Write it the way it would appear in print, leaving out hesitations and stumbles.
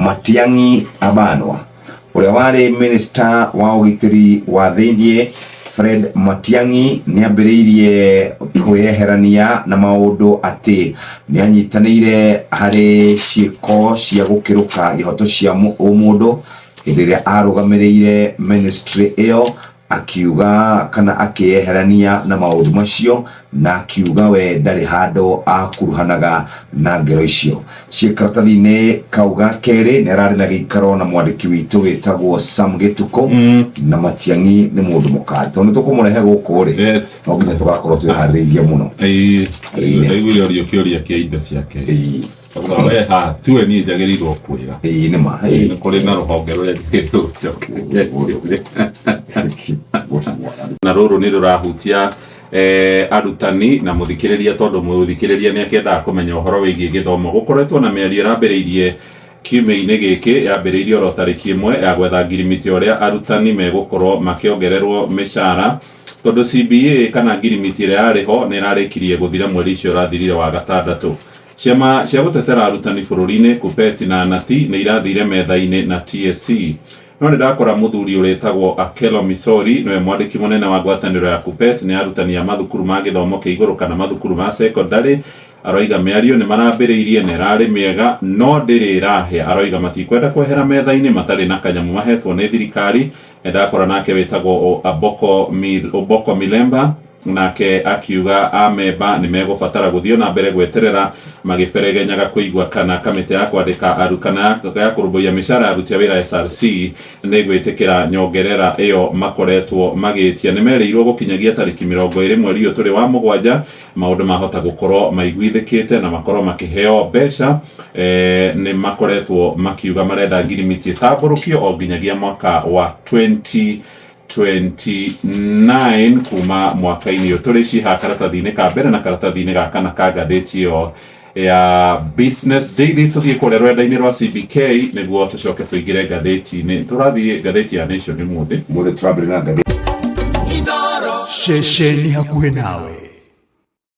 Matiang'i Abanwa uria wari minister wa ugitiri wa thiini Fred Matiang'i niambiriirie kweherania na maundu ati nianyitanire hari ciiko cia gukiruka ihoto cia umundu iriria arugamiriire ministry iyo, akiuga kana akieherania na maundu macio na akiuga we ndari handu akuruhanaga na ngero icio. Cikaratathi-ini kauga keri ni arari na gikaro na mwandiki witu witagwo Sam Gituko na Matiang'i ni mundu mukari tondu tukumurehe guku ri no nginya tugakorwo twihariirie muno ndio kioria kia indo ciake we ha tuwe ni njagĩrĩirwo kwĩra nĩ ma nĩ kũrĩ na rũhonge rũrĩa na rũrũ nĩ rũrahutia arutani na mũthikĩrĩria, tondũ mũthikĩrĩria nĩ akĩendaga kũmenya ũhoro wĩgiĩ gĩthomo. Gũkoretwo na mĩario ĩrambĩrĩirie kiumia-inĩ gĩkĩ, yambĩrĩirie oro tarĩki ĩmwe ya gwetha ngirimiti ũrĩa arutani megũkorwo makĩongererwo mĩcara, tondũ CBA kana ngirimiti ĩrĩa yarĩ ho nĩ ĩrarĩkirie gũthira mweri ũcio ũrathirire wa gatandatũ. Ciama cia gũtetera arutani bũrũri-inĩ KUPPET na NATI nĩ irathire metha-inĩ na TSC. No nĩ ndakora mũthuri ũrĩa wĩtagwo Akelo Misori niwe mwandĩki mũnene wa ngwatanĩro ya KUPPET nĩ arutani a mathukuru ma gĩthomo kĩa igũrũ kana mathukuru ma secondary. Aroiga mĩario nĩ marambĩrĩirie na ĩrarĩ mĩega no ndĩrĩ ĩrahe. Aroiga matikwenda kwehera metha-inĩ matarĩ na kanyamu mahetwo nĩ thirikari. Nĩ ndakora nake wĩtagwo Oboko Milemba nake akiuga amemba nĩ megũbatara gũthio na mbere gweterera magĩberegenyaga kũigua kana kamĩtĩ ya kwandĩka arutana ya kũrũmbũiya mĩcara ya aruti a wĩra SRC nĩ gwĩtĩkĩra nyongerera ĩyo makoretwo magĩtia. Nĩ merĩirwo gũkinyagia tarĩki 20 mweri ũyũ tũrĩ wa 7 maũndũ mahota gũkorwo maiguithĩkĩte na makorwo makĩheo mbeca. Nĩ makoretwo makiuga marenda ngirimiti ĩtambũrũkio o nginyagia mwaka wa 2029 kuma mwaka-inĩ ũyũ. Tũrĩ ciha karatathi-inĩ ka mbere na karatathi-inĩ ga kana ka ngathĩti ĩyo ya Business Daily. Tũthiĩ kũrĩa rwenda-inĩ rwa CBK nĩguo tũcoke tũingĩre ngathĩti-inĩ. Tũrathiĩ ngathĩti ya Nation ũmũthĩ turambĩrĩria na ngathĩti ceceni hakuhĩ nawe.